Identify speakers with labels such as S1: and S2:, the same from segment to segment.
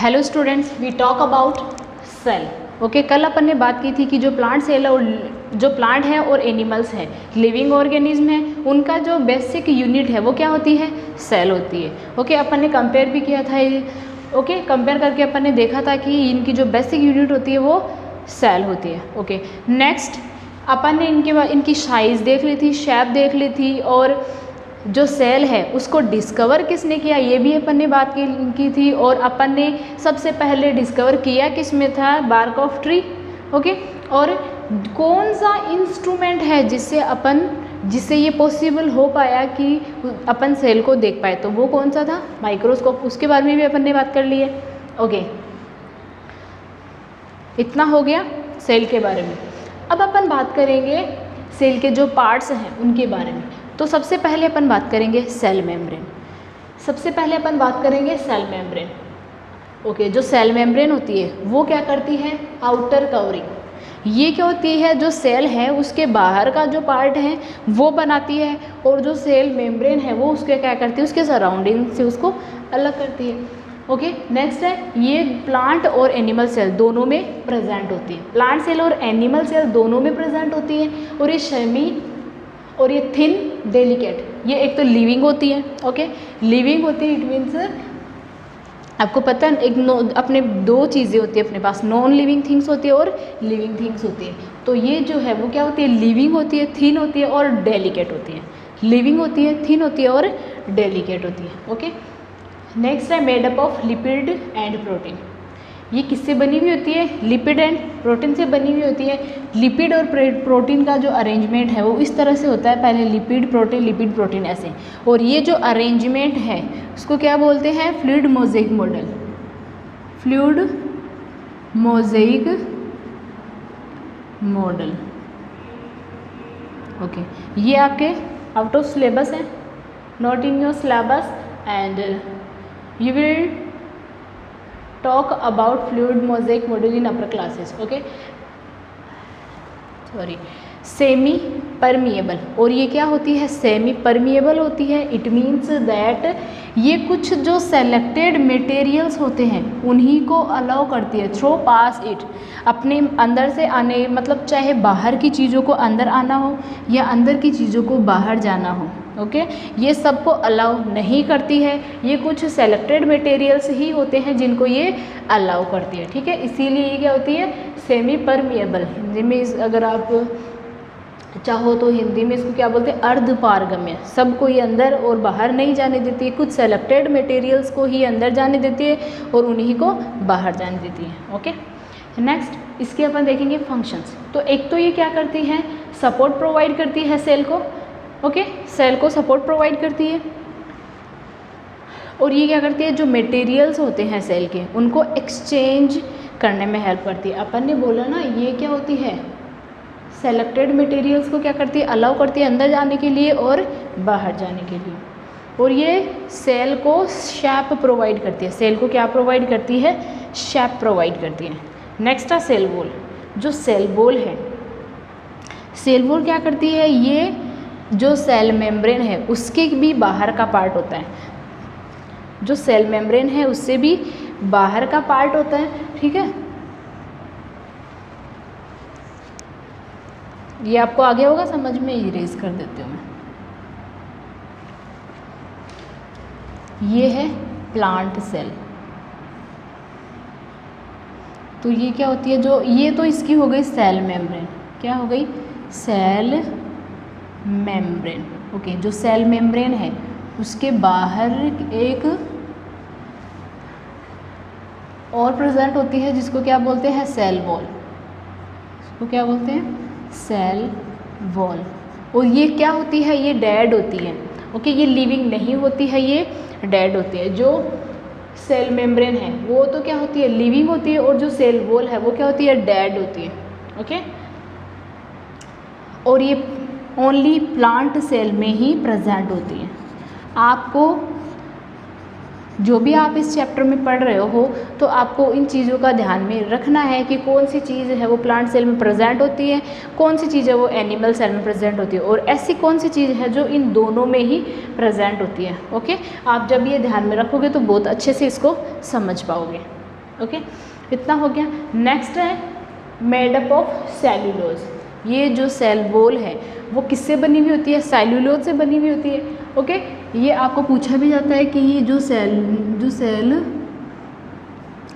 S1: Hello students, we talk about cell. Okay, कल अपन ने बात की थी कि जो प्लांट सेल है और जो प्लांट है और एनिमल्स है, लिविंग ऑर्गेनिज्म है, उनका जो बेसिक यूनिट है वो क्या होती है? सेल होती है। ओके, अपन ने कंपेयर भी किया था ये। ओके, कंपेयर करके अपन ने देखा था कि इनकी जो बेसिक यूनिट होती है वो सेल होती है। ओके, नेक्स्ट अपन ने इनकी साइज़ देख ली थी, शेप देख ली थी, और जो सेल है उसको डिस्कवर किसने किया ये भी अपन ने बात की थी। और अपन ने सबसे पहले डिस्कवर किया किस में था? Bark of tree. ओके, और कौन सा इंस्ट्रूमेंट है जिससे ये पॉसिबल हो पाया कि अपन सेल को देख पाए? तो वो कौन सा था? माइक्रोस्कोप। उसके बारे में भी अपन ने बात कर ली है। ओके, इतना हो गया सेल के बारे में। अब अपन बात करेंगे सेल के जो पार्ट्स हैं उनके बारे में। तो सबसे पहले अपन बात करेंगे सेल मेम्ब्रेन। ओके, जो सेल मेम्ब्रेन होती है वो क्या करती है? Outer covering. ये क्या होती है? जो सेल है उसके बाहर का जो पार्ट है वो बनाती है, और जो सेल मेम्ब्रेन है वो उसके क्या करती है? उसके सराउंडिंग से उसको अलग करती है। ओके, नेक्स्ट है, ये प्लांट और एनिमल सेल दोनों में प्रेजेंट होती है। प्लांट सेल और एनिमल सेल दोनों में प्रेजेंट होती है, और ये सेमी और ये थिन डेलिकेट, ये एक तो लिविंग होती है। ओके, लिविंग होती है, इट मीन्स आपको पता है अपने दो चीज़ें होती है अपने पास, नॉन लिविंग थिंग्स होती है और लिविंग थिंग्स होती है। तो ये जो है वो क्या होती है? लिविंग होती है, थिन होती है और डेलिकेट होती है। लिविंग होती है, थिन होती है और डेलिकेट होती है। ओके, नेक्स्ट है made up of lipid and protein. ये किससे बनी हुई होती है? लिपिड एंड प्रोटीन से बनी हुई होती है। लिपिड और प्रोटीन का जो अरेंजमेंट है वो इस तरह से होता है, पहले लिपिड प्रोटीन ऐसे। और ये जो अरेंजमेंट है उसको क्या बोलते हैं? Fluid mosaic model. Fluid mosaic model. Okay, ये आपके आउट ऑफ सिलेबस है, not in your syllabus, and you will talk about fluid mosaic model in upper classes. Okay, sorry, semi permeable. और ये क्या होती है? सेमी परमिएबल होती है। इट मीन्स दैट ये कुछ जो सेलेक्टेड मटेरियल्स होते हैं उन्हीं को अलाउ करती है, थ्रो पास इट, अपने अंदर से आने, मतलब चाहे बाहर की चीज़ों को अंदर आना हो या अंदर की चीज़ों को बाहर जाना हो। ओके, ये सबको अलाउ नहीं करती है। ये कुछ सेलेक्टेड मटेरियल्स ही होते हैं जिनको ये अलाउ करती है। ठीक है, इसीलिए ये क्या होती है? Semi permeable. हिंदी में अगर आप चाहो तो हिंदी में इसको क्या बोलते हैं? अर्धपारगम्य। सबको ये अंदर और बाहर नहीं जाने देती है, कुछ सेलेक्टेड मटेरियल्स को ही अंदर जाने देती है और उन्हीं को बाहर जाने देती है। ओके, नेक्स्ट इसके अपन देखेंगे फंक्शंस। तो एक तो ये क्या करती है? सपोर्ट प्रोवाइड करती है सेल को। ओके, सेल को सपोर्ट प्रोवाइड करती है। और ये क्या करती है? जो मटेरियल्स होते हैं सेल के उनको एक्सचेंज करने में हेल्प करती है। अपन ने बोला ना, ये क्या होती है? सेलेक्टेड मटेरियल्स को क्या करती है? अलाउ करती है अंदर जाने के लिए और बाहर जाने के लिए। और ये सेल को शेप प्रोवाइड करती है। सेल को क्या प्रोवाइड करती है? शेप प्रोवाइड करती है। नेक्स्ट है सेल वॉल। जो सेल वॉल है, सेल वॉल क्या करती है? ये जो सेल मेम्ब्रेन है उसके भी बाहर का पार्ट होता है। जो सेल मेम्ब्रेन है उससे भी बाहर का पार्ट होता है। ठीक है, ये आपको आ गया होगा समझ में, इरेज कर देती हूँ मैं। ये है प्लांट सेल। तो ये क्या होती है? जो ये तो इसकी हो गई सेल मेम्ब्रेन। क्या हो गई? Cell membrane. ओके, जो सेल मेम्ब्रेन है उसके बाहर एक और प्रेजेंट होती है जिसको क्या बोलते हैं? Cell wall. इसको क्या बोलते हैं? Cell wall. और ये क्या होती है? ये डेड होती है। ओके, ये लिविंग नहीं होती है, ये डेड होती है। जो सेल मेम्ब्रेन है वो तो क्या होती है? लिविंग होती है, और जो सेल वॉल है वो क्या होती है? डेड होती है। ओके, और ये ओनली प्लांट सेल में ही प्रेजेंट होती है। आपको जो भी आप इस चैप्टर में पढ़ रहे हो तो आपको इन चीज़ों का ध्यान में रखना है कि कौन सी चीज़ है वो प्लांट सेल में प्रेजेंट होती है, कौन सी चीज़ है वो एनिमल सेल में प्रेजेंट होती है, और ऐसी कौन सी चीज़ है जो इन दोनों में ही प्रेजेंट होती है। ओके, आप जब ये ध्यान में रखोगे तो बहुत अच्छे से इसको समझ पाओगे। ओके, इतना हो गया। नेक्स्ट है मेड अप ऑफ सेल्यूलोज। ये जो सेल वॉल है वो किससे बनी हुई होती है? सेल्यूलोज से बनी हुई होती है। ओके, ये आपको पूछा भी जाता है कि ये जो सेल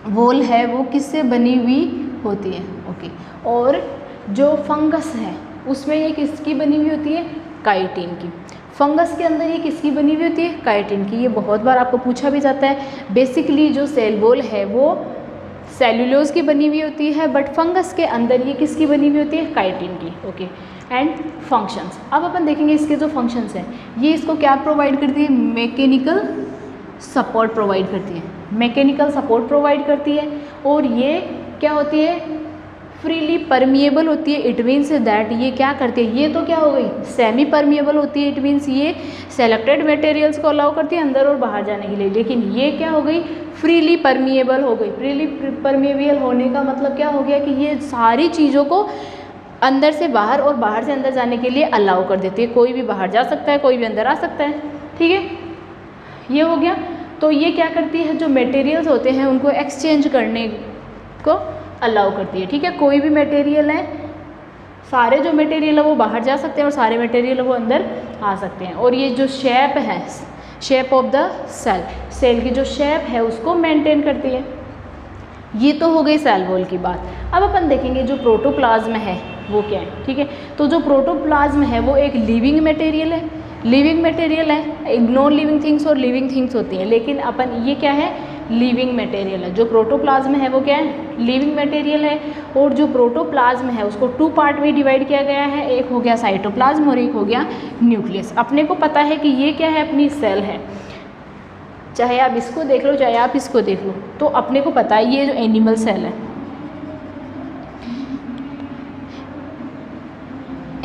S1: वॉल है वो किससे बनी हुई होती है। ओके, और जो फंगस है उसमें ये किसकी बनी हुई होती है? काइटिन की। फंगस के अंदर ये किसकी बनी हुई होती है? काइटिन की। ये बहुत बार आपको पूछा भी जाता है। बेसिकली जो सेल वॉल है वो सेल्यूलोज की बनी हुई होती है, बट फंगस के अंदर ये किसकी बनी हुई होती है? काइटिन की। Okay, and functions. अब अपन देखेंगे इसके जो फंक्शंस हैं, ये इसको क्या प्रोवाइड करती है? मैकेनिकल सपोर्ट प्रोवाइड करती है। मैकेनिकल सपोर्ट प्रोवाइड करती है, और ये क्या होती है? फ्रीली परमिएबल होती है। इट मीन्स दैट ये क्या करती है? ये तो क्या हो गई? सेमी परमिएबल होती है। इट मीन्स ये सेलेक्टेड मटेरियल्स को अलाउ करती है अंदर और बाहर जाने के लिए, लेकिन ये क्या हो गई? फ्रीली परमिएबल हो गई। फ्रीली परमिएबल होने का मतलब क्या हो गया कि ये सारी चीज़ों को अंदर से बाहर और बाहर से अंदर जाने के लिए अलाउ कर देती है। कोई भी बाहर जा सकता है, कोई भी अंदर आ सकता है। ठीक है, ये हो गया। तो ये क्या करती है? जो मटेरियल्स होते हैं उनको एक्सचेंज करने को अलाउ करती है। ठीक है, कोई भी मटेरियल है, सारे जो मटेरियल है वो बाहर जा सकते हैं और सारे मटेरियल वो अंदर आ सकते हैं। और ये जो शेप है, shape of the cell, cell की जो शेप है उसको मेंटेन करती है। ये तो हो गई सेल वॉल की बात। अब अपन देखेंगे जो प्रोटोप्लाज्म है वो क्या है। ठीक है, तो जो प्रोटोप्लाज्म है वो एक लिविंग मटेरियल है। लिविंग मटेरियल है, नॉन लिविंग थिंग्स और लिविंग थिंग्स होती हैं, लेकिन अपन ये क्या है? लिविंग मटेरियल है। जो प्रोटोप्लाज्म है वो क्या है? लिविंग मटेरियल है। और जो प्रोटोप्लाज्म है उसको 2 पार्ट में डिवाइड किया गया है। एक हो गया साइटोप्लाज्म और एक हो गया न्यूक्लियस। अपने को पता है कि ये क्या है? अपनी सेल है। चाहे आप इसको देख लो चाहे आप इसको देख लो, तो अपने को पता है ये जो एनिमल सेल है,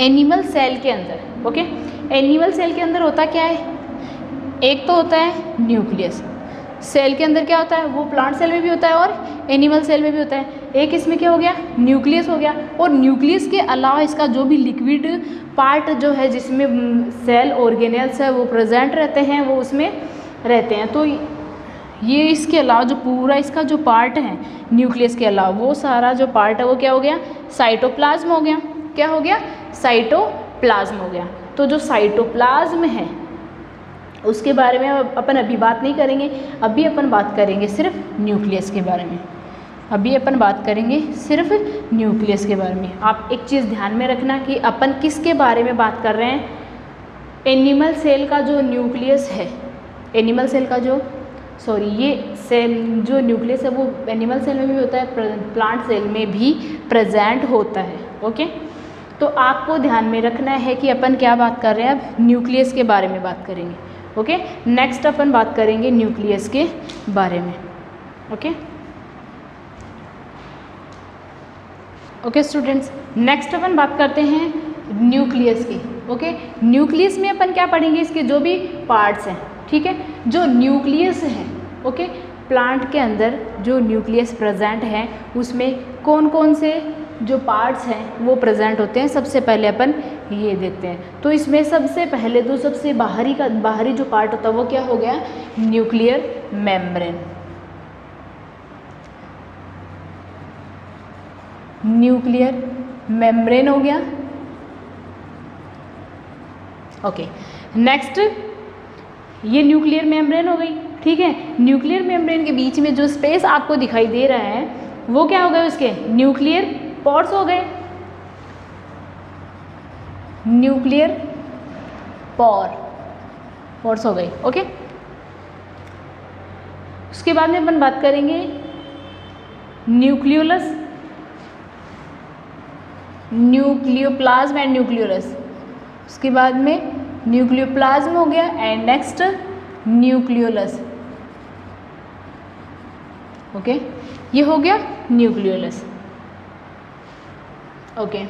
S1: एनिमल सेल के अंदर, ओके, एनिमल सेल के अंदर होता क्या है? एक तो होता है न्यूक्लियस। सेल के अंदर क्या होता है? वो प्लांट सेल में भी होता है और एनिमल सेल में भी होता है। एक इसमें क्या हो गया? न्यूक्लियस हो गया। और न्यूक्लियस के अलावा इसका जो भी लिक्विड पार्ट जो है जिसमें सेल ऑर्गेनेल्स है वो प्रेजेंट रहते हैं, वो उसमें रहते हैं। तो ये इसके अलावा जो पूरा इसका जो पार्ट है न्यूक्लियस के अलावा, वो सारा जो पार्ट है वो क्या हो गया? साइटोप्लाज्म हो गया। क्या हो गया? साइटोप्लाज्म हो गया। तो जो साइटोप्लाज्म है उसके बारे में अपन अभी बात नहीं करेंगे। अभी अपन बात करेंगे सिर्फ न्यूक्लियस के बारे में। अभी अपन बात करेंगे सिर्फ न्यूक्लियस के बारे में। आप एक चीज़ ध्यान में रखना कि अपन किसके बारे में बात कर रहे हैं? एनिमल सेल का जो न्यूक्लियस है, एनिमल सेल का जो ये सेल जो न्यूक्लियस है वो एनिमल सेल में भी होता है, प्लांट सेल में भी प्रेजेंट होता है। ओके, तो आपको ध्यान में रखना है कि अपन क्या बात कर रहे हैं? अब न्यूक्लियस के बारे में बात करेंगे। ओके, नेक्स्ट अपन बात करेंगे न्यूक्लियस के बारे में। ओके ओके स्टूडेंट्स, नेक्स्ट अपन बात करते हैं न्यूक्लियस की। ओके, न्यूक्लियस में अपन क्या पढ़ेंगे? इसके जो भी पार्ट्स हैं। ठीक है, जो न्यूक्लियस है, ओके, प्लांट के अंदर जो न्यूक्लियस प्रेजेंट है उसमें कौन कौन से जो पार्ट्स हैं वो प्रेजेंट होते हैं। सबसे पहले अपन ये देखते हैं। तो इसमें सबसे पहले तो सबसे बाहरी जो पार्ट होता है वो क्या हो गया? Nuclear membrane. न्यूक्लियर मेम्ब्रेन हो गया। ओके, नेक्स्ट ये न्यूक्लियर मेम्ब्रेन हो गई। ठीक है, न्यूक्लियर मेम्ब्रेन के बीच में जो स्पेस आपको दिखाई दे रहा है वो क्या हो गए? उसके न्यूक्लियर पोर्स हो गए। न्यूक्लियर पोर्स हो गई। ओके, उसके बाद में अपन बात करेंगे न्यूक्लियोलस, न्यूक्लियोप्लाज्म एंड न्यूक्लियोलस। उसके बाद में न्यूक्लियोप्लाज्म हो गया एंड नेक्स्ट न्यूक्लियोलस। ओके, ये हो गया न्यूक्लियोलस। ओके,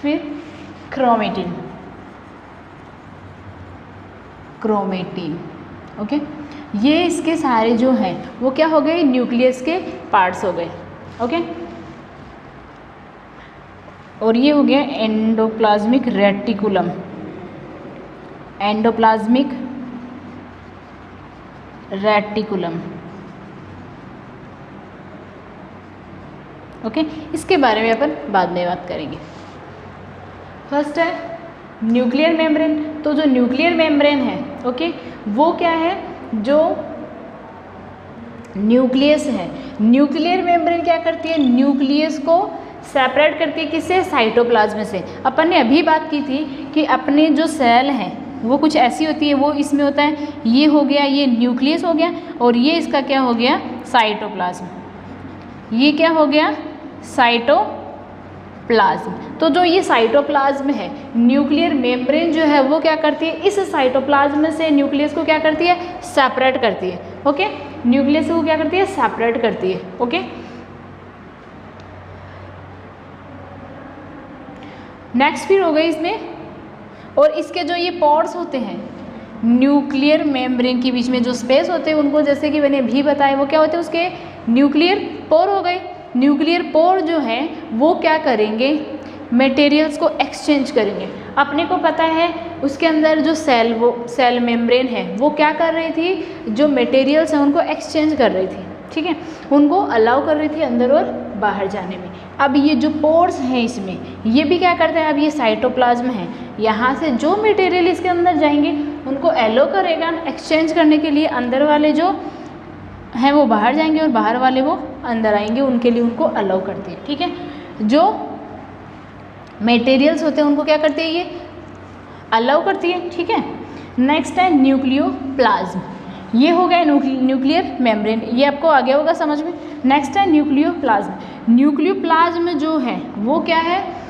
S1: फिर क्रोमेटिन। ओके, ये इसके सारे जो हैं वो क्या हो गए? न्यूक्लियस के पार्ट्स हो गए। ओके, और ये हो गया endoplasmic reticulum. Endoplasmic reticulum. Okay, इसके बारे में अपन बाद में बात करेंगे। फर्स्ट है न्यूक्लियर मेम्ब्रेन। तो जो न्यूक्लियर मेम्ब्रेन है, ओके, वो क्या है, जो न्यूक्लियस है, न्यूक्लियर मेम्ब्रेन क्या करती है, न्यूक्लियस को सेपरेट करती है, किससे, साइटोप्लाज्म से। अपन ने अभी बात की थी कि अपने जो सेल हैं वो कुछ ऐसी होती है, वो इसमें होता है, ये हो गया, ये न्यूक्लियस हो गया, और ये इसका क्या हो गया, साइटोप्लाज्म। ये क्या हो गया, साइटोप्लाज्म। तो जो ये साइटोप्लाज्म है, न्यूक्लियर मेम्ब्रेन जो है वो क्या करती है, इस साइटोप्लाज्म से न्यूक्लियस को क्या करती है, सेपरेट करती है। ओके, न्यूक्लियस को क्या करती है, सेपरेट करती है। ओके, नेक्स्ट फिर हो गई इसमें, और इसके जो ये पॉर्स होते हैं न्यूक्लियर मेम्ब्रेन के बीच में जो स्पेस होते हैं, उनको जैसे कि मैंने भी बताया, वो क्या होते हैं, उसके न्यूक्लियर पोर हो गए। न्यूक्लियर पोर जो है वो क्या करेंगे, मटेरियल्स को एक्सचेंज करेंगे। अपने को पता है उसके अंदर जो सेल मेम्ब्रेन है वो क्या कर रही थी, जो मटेरियल्स हैं उनको एक्सचेंज कर रही थी, ठीक है, उनको अलाउ कर रही थी अंदर और बाहर जाने में। अब ये जो पोर्स हैं इसमें, ये भी क्या करते हैं, अब ये साइटोप्लाज्म है, यहाँ से जो मटेरियल इसके अंदर जाएंगे उनको एलो करेगा एक्सचेंज करने के लिए। अंदर वाले जो हैं वो बाहर जाएंगे और बाहर वाले वो अंदर आएंगे, उनके लिए उनको अलाउ करती है, ठीक है। जो मटेरियल्स होते हैं उनको क्या करती है, ये अलाउ करती है, ठीक है। नेक्स्ट है न्यूक्लियोप्लाज्म। ये हो गया न्यूक्लियर मेम्ब्रेन, ये आपको आ गया होगा समझ में। नेक्स्ट है न्यूक्लियोप्लाज्म। न्यूक्लियोप्लाज्म जो है वो क्या है,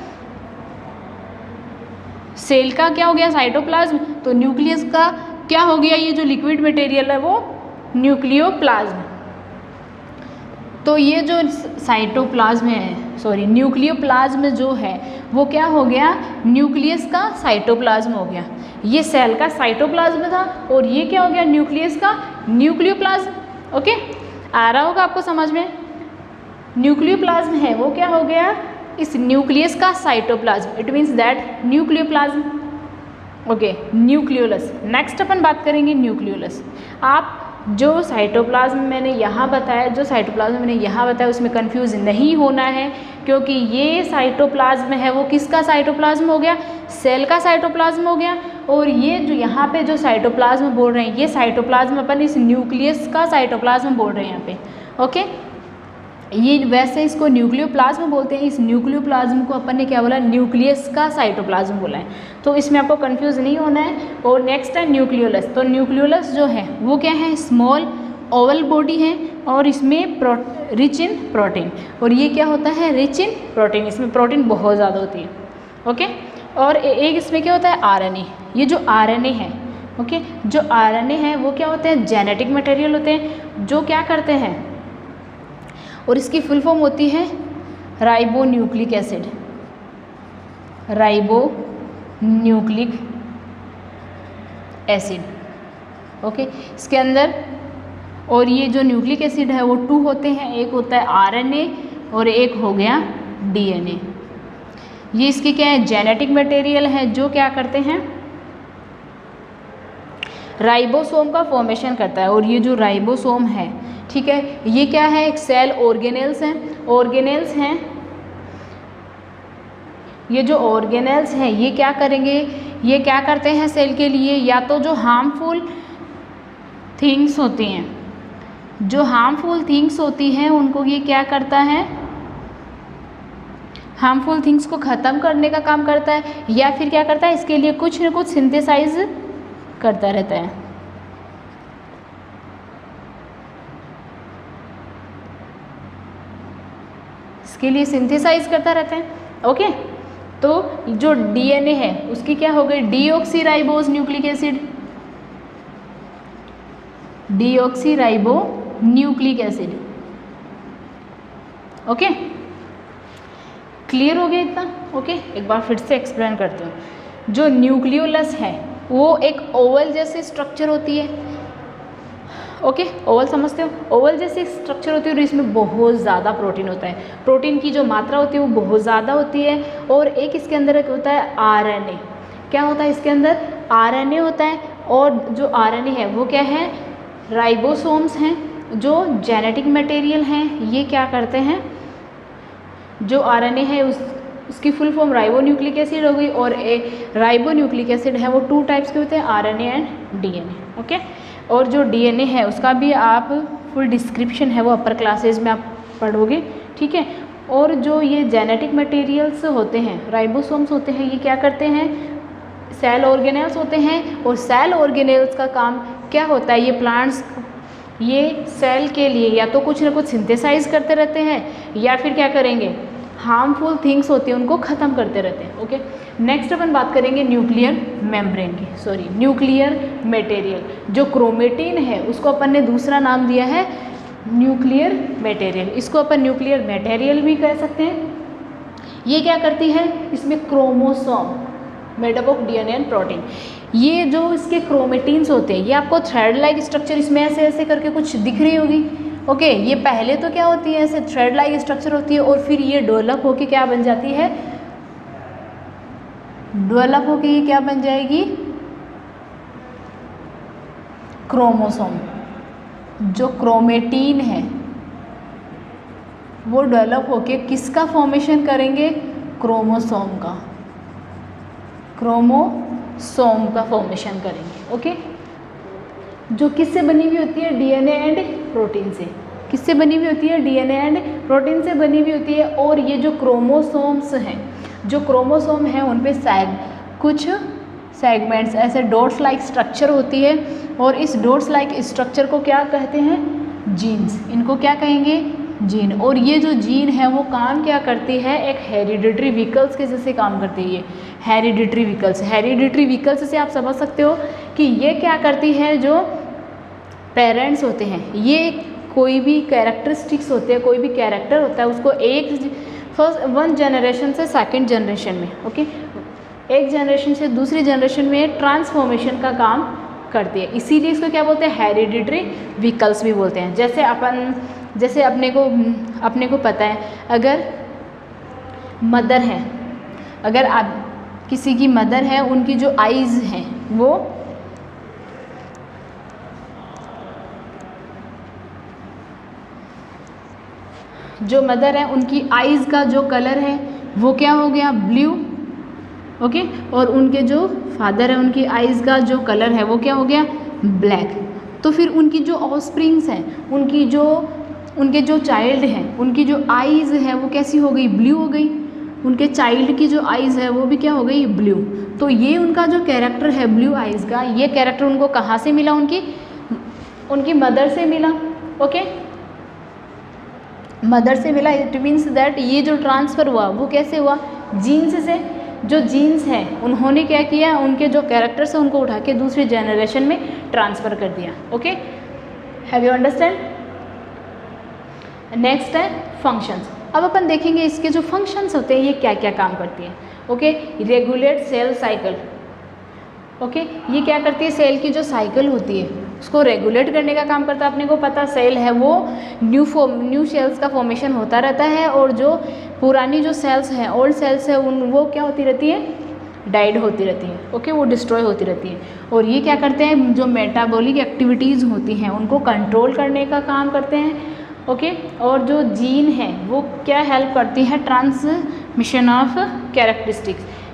S1: सेल का क्या हो गया, साइटोप्लाज्म। तो न्यूक्लियस का क्या हो गया, ये जो लिक्विड मटेरियल है वो न्यूक्लियोप्लाज्म। तो ये जो साइटोप्लाज्म है, सॉरी, न्यूक्लियोप्लाज्म जो है वो क्या हो गया, न्यूक्लियस का साइटोप्लाज्म हो गया। ये सेल का साइटोप्लाज्म था और ये क्या हो गया, न्यूक्लियस का न्यूक्लियोप्लाज्म। ओके, आ रहा होगा आपको समझ में। न्यूक्लियोप्लाज्म है वो क्या हो गया, इस न्यूक्लियस का cytoplasm, it means that nucleoplasm. Okay, nucleolus. Next अपन बात करेंगे न्यूक्लियोलस। आप जो साइटोप्लाज्म मैंने यहाँ बताया, जो साइटोप्लाज्म मैंने यहाँ बताया उसमें कंफ्यूज नहीं होना है, क्योंकि ये साइटोप्लाज्म है वो किसका साइटोप्लाज्म हो गया, सेल का साइटोप्लाज्म हो गया। और ये जो यहाँ पे जो साइटोप्लाज्म बोल रहे हैं, ये साइटोप्लाज्म अपन इस न्यूक्लियस का साइटोप्लाज्म बोल रहे हैं यहाँ पे। ओके, ये वैसे इसको न्यूक्लियोप्लाज्म बोलते हैं, इस न्यूक्लियोप्लाज्म को अपन ने क्या बोला, न्यूक्लियस का साइटोप्लाज्म बोला है, तो इसमें आपको कंफ्यूज नहीं होना है। और नेक्स्ट है न्यूक्लियोलस। तो न्यूक्लियोलस जो है वो क्या है, स्मॉल ओवल बॉडी है और इसमें रिच इन प्रोटीन। और ये क्या होता है, रिच इन प्रोटीन, इसमें प्रोटीन बहुत ज़्यादा होती है। ओके, और एक इसमें क्या होता है, आरएनए। ये जो आरएनए है, ओके, जो आरएनए है वो क्या होते हैं, जेनेटिक मटेरियल होते हैं, जो क्या करते हैं, और इसकी फुल फॉर्म होती है ribo nucleic acid, ribo nucleic acid. Okay, इसके अंदर, और ये जो न्यूक्लिक एसिड है वो 2 होते हैं, एक होता है आरएनए और एक हो गया डीएनए। ये इसकी क्या है, जेनेटिक मटेरियल है, जो क्या करते हैं, राइबोसोम का फॉर्मेशन करता है। और ये जो राइबोसोम है, ठीक है, ये क्या है, एक सेल ऑर्गेनेल्स हैं, ऑर्गेनेल्स हैं। ये जो ऑर्गेनेल्स हैं ये क्या करेंगे, ये क्या करते हैं सेल के लिए, या तो जो हार्मफुल थिंग्स होती हैं, जो हार्मफुल थिंग्स होती हैं उनको ये क्या करता है, हार्मफुल थिंग्स को ख़त्म करने का काम करता है, या फिर क्या करता है, इसके लिए कुछ न कुछ सिंथेसाइज करता रहता है। इसके लिए सिंथेसाइज करता रहता है। ओके, तो जो डीएनए है उसकी क्या हो गई, deoxyribose nucleic acid, deoxyribo nucleic acid. Okay, clear हो गया इतना। ओके, एक बार फिर से एक्सप्लेन करती हूँ। जो न्यूक्लियोलस है वो एक ओवल जैसी स्ट्रक्चर होती है। ओके, ओवल समझते हो, ओवल जैसी स्ट्रक्चर होती है और इसमें बहुत ज़्यादा प्रोटीन होता है। प्रोटीन की जो मात्रा होती है वो बहुत ज़्यादा होती है। और एक इसके अंदर एक होता है आरएनए। क्या होता है इसके अंदर, आरएनए होता है। और जो आरएनए है वो क्या है, राइबोसोम्स हैं, जो जेनेटिक मटेरियल हैं। ये क्या करते हैं, जो आरएनए है उसकी फुल फॉर्म राइबोन्यूक्लिक एसिड हो गई, और राइबोन्यूक्लिक एसिड है वो 2 टाइप्स के होते हैं, आरएनए एंड डीएनए। ओके, और जो डीएनए है उसका भी आप फुल डिस्क्रिप्शन है वो अपर क्लासेज में आप पढ़ोगे, ठीक है। और जो ये जेनेटिक मटेरियल्स होते हैं, राइबोसोम्स होते हैं, ये क्या करते हैं, सेल ऑर्गेनेल्स होते हैं। और सेल ऑर्गेनेल्स का काम क्या होता है, ये प्लांट्स ये सेल के लिए या तो कुछ ना कुछ सिंथेसाइज करते रहते हैं, या फिर क्या करेंगे, हार्मफुल थिंग्स होती हैं उनको ख़त्म करते रहते हैं। ओके, नेक्स्ट अपन बात करेंगे न्यूक्लियर मेम्ब्रेन की, न्यूक्लियर मटेरियल। जो क्रोमेटिन है उसको अपन ने दूसरा नाम दिया है न्यूक्लियर मटेरियल, इसको अपन न्यूक्लियर मटेरियल भी कह सकते हैं। ये क्या करती है, इसमें chromosome made up of DNA and protein, ये जो इसके क्रोमेटिन्स होते हैं, ये आपको थ्रेड लाइक स्ट्रक्चर इसमें ऐसे ऐसे करके कुछ दिख रही होगी। ओके, ये पहले तो क्या होती है, ऐसे थ्रेड लाइक स्ट्रक्चर होती है, और फिर ये डेवलप होके क्या बन जाती है, डेवलप होके ये क्या बन जाएगी, क्रोमोसोम। जो क्रोमेटिन है वो डेवलप होके किसका फॉर्मेशन करेंगे, क्रोमोसोम का, क्रोमोसोम का फॉर्मेशन करेंगे। ओके, जो किससे बनी हुई होती है, डीएनए एंड प्रोटीन से। किससे बनी हुई होती है, डीएनए एंड प्रोटीन से बनी हुई होती है। और ये जो क्रोमोसोम्स हैं, जो क्रोमोसोम हैं उन पे कुछ सेगमेंट्स ऐसे डॉट्स लाइक स्ट्रक्चर होती है, और इस डॉट्स लाइक स्ट्रक्चर को क्या कहते हैं, जीन्स। इनको क्या कहेंगे, जीन। और ये जो जीन है वो काम क्या करती है, एक हेरिडिटरी व्हीकल्स के जैसे काम करती है। ये हेरिडिटरी व्हीकल्स, हेरिडिटरी व्हीकल्स से आप समझ सकते हो कि ये क्या करती है, जो पेरेंट्स होते हैं, ये कोई भी कैरेक्टरिस्टिक्स होते हैं, कोई भी कैरेक्टर होता है, उसको वन जनरेशन से सेकंड जनरेशन में, ओके, एक जनरेशन से दूसरी जनरेशन में ट्रांसफॉर्मेशन का काम करती है। इसीलिए इसको क्या बोलते हैं, हेरिडिटरी व्हीकल्स भी बोलते हैं। जैसे अपने को पता है, अगर मदर है, अगर आप किसी की मदर है, उनकी जो आइज़ हैं वो जो मदर है उनकी आइज़ का जो कलर है वो क्या हो गया, ब्लू। ओके, और उनके जो फादर है उनकी आइज़ का जो कलर है वो क्या हो गया, ब्लैक। तो फिर उनकी जो ऑफस्प्रिंग्स हैं, उनके जो चाइल्ड हैं, उनकी जो आइज़ है वो कैसी हो गई, ब्लू हो गई। उनके चाइल्ड की जो आइज़ है वो भी क्या हो गई, ब्लू। तो ये उनका जो कैरेक्टर है ब्लू आइज़ का, ये कैरेक्टर उनको कहाँ से मिला, उनकी मदर से मिला। ओके, मदर से मिला। इट मीन्स दैट ये जो ट्रांसफ़र हुआ वो कैसे हुआ, जीन्स से। जो जीन्स हैं उन्होंने क्या किया, उनके जो कैरेक्टर्स हैं उनको उठा के दूसरी जनरेशन में ट्रांसफ़र कर दिया। Okay, have you understand. Next है फंक्शंस। अब अपन देखेंगे इसके जो फंक्शंस होते हैं ये क्या क्या काम करती हैं। Okay, regulate cell cycle. Okay, ये क्या करती है, सेल की जो साइकिल होती है उसको रेगुलेट करने का काम करता है। अपने को पता सेल है वो न्यू सेल्स का फॉर्मेशन होता रहता है, और जो पुरानी जो सेल्स हैं, ओल्ड सेल्स है, वो क्या होती रहती है, डाइड होती रहती है। ओके, वो डिस्ट्रॉय होती रहती है। और ये क्या करते हैं, जो मेटाबॉलिक एक्टिविटीज़ होती हैं उनको कंट्रोल करने का काम करते हैं। ओके, और जो जीन है वो क्या हेल्प करती है, ट्रांसमिशन ऑफ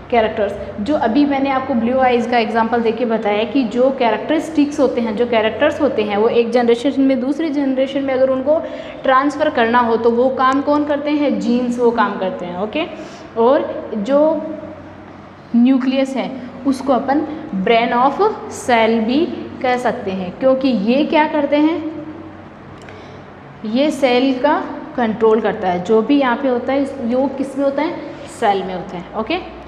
S1: कैरेक्टर्स। जो अभी मैंने आपको ब्लू आइज़ का एग्जांपल देके बताया कि जो कैरेक्टरिस्टिक्स होते हैं, जो कैरेक्टर्स होते हैं, वो एक जनरेशन में दूसरी जनरेशन में अगर उनको ट्रांसफ़र करना हो तो वो काम कौन करते हैं, जीन्स वो काम करते हैं। ओके, और जो न्यूक्लियस है उसको अपन ब्रेन ऑफ सेल भी कह सकते हैं, क्योंकि ये क्या करते हैं, ये सेल का कंट्रोल करता है। जो भी यहाँ पे होता है वो किस में होता है, सेल में होता है। ओके।